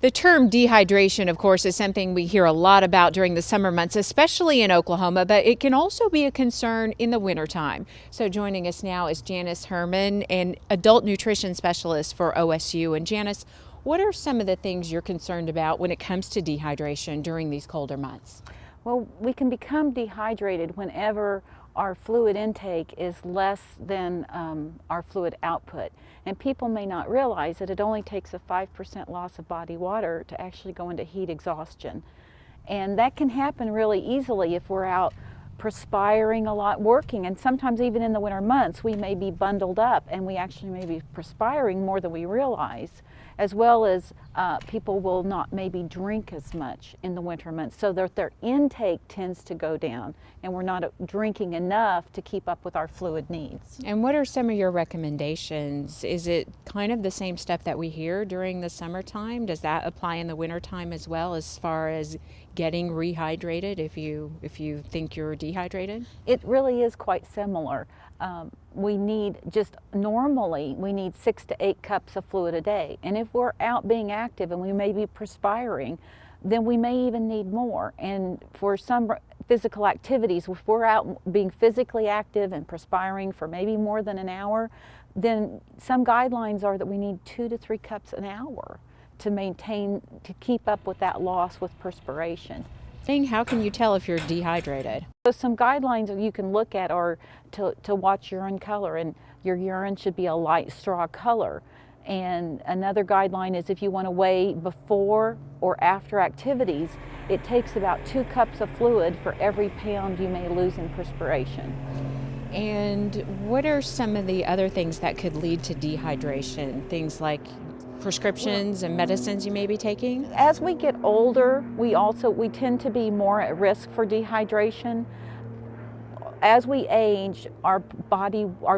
The term dehydration, of course, is something we hear a lot about during the summer months, especially in Oklahoma, but it can also be a concern in the wintertime. So joining us now is Janice Hermann, an adult nutrition specialist for OSU. And Janice, what are some of the things you're concerned about when it comes to dehydration during these colder months? Well, we can become dehydrated whenever our fluid intake is less than our fluid output. And people may not realize that it only takes a 5% loss of body water to actually go into heat exhaustion. And that can happen really easily if we're out perspiring a lot, working, and sometimes even in the winter months we may be bundled up and we actually may be perspiring more than we realize, as well as people will not maybe drink as much in the winter months, so that their intake tends to go down and we're not drinking enough to keep up with our fluid needs. And what are some of your recommendations? Is it kind of the same stuff that we hear during the summertime? Does that apply in the wintertime as well, as far as getting rehydrated if you think you're dehydrated? It really is quite similar. We need normally 6 to 8 cups of fluid a day. And if we're out being active and we may be perspiring, then we may even need more. And for some physical activities, if we're out being physically active and perspiring for maybe more than an hour, then some guidelines are that we need 2 to 3 cups an hour to keep up with that loss with perspiration. How can you tell if you're dehydrated? So some guidelines that you can look at are to watch urine color, and your urine should be a light straw color. And another guideline is if you want to weigh before or after activities, it takes about 2 cups of fluid for every pound you may lose in perspiration. And what are some of the other things that could lead to dehydration? Things like prescriptions and medicines you may be taking? As we get older, we tend to be more at risk for dehydration. As we age, our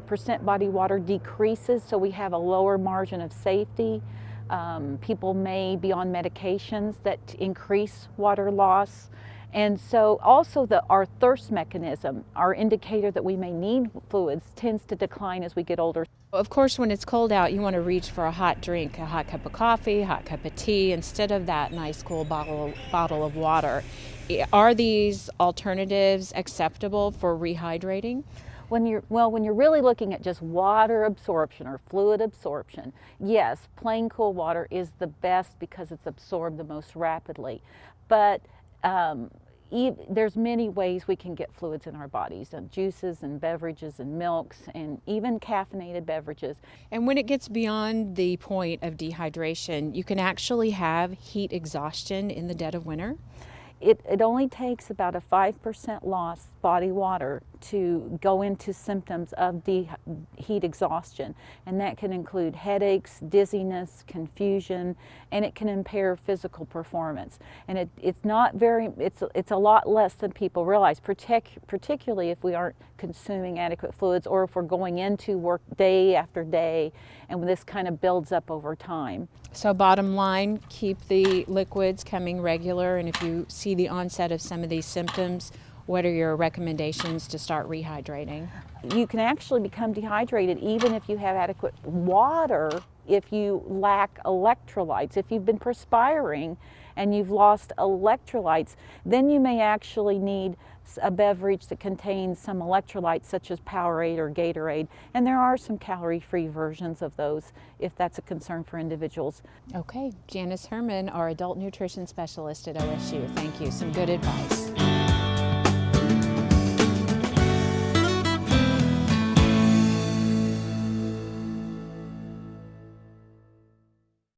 percent body water decreases, so we have a lower margin of safety. People may be on medications that increase water loss. And so also our thirst mechanism, our indicator that we may need fluids, tends to decline as we get older. Of course, when it's cold out, you want to reach for a hot drink, a hot cup of coffee, a hot cup of tea, instead of that nice cool bottle of water. Are these alternatives acceptable for rehydrating? When you're really looking at just water absorption or fluid absorption, yes, plain cool water is the best because it's absorbed the most rapidly. But there's many ways we can get fluids in our bodies, and juices and beverages and milks and even caffeinated beverages. And when it gets beyond the point of dehydration, you can actually have heat exhaustion in the dead of winter? It only takes about a 5% loss body water to go into symptoms of heat exhaustion, and that can include headaches, dizziness, confusion, and it can impair physical performance. And it's a lot less than people realize, particularly if we aren't consuming adequate fluids or if we're going into work day after day, and this kind of builds up over time. So bottom line, keep the liquids coming regular, and if you see the onset of some of these symptoms, what are your recommendations to start rehydrating? You can actually become dehydrated even if you have adequate water, if you lack electrolytes. If you've been perspiring and you've lost electrolytes, then you may actually need a beverage that contains some electrolytes, such as Powerade or Gatorade, and there are some calorie-free versions of those if that's a concern for individuals. Okay, Janice Hermann, our adult nutrition specialist at OSU. Thank you. Some good advice.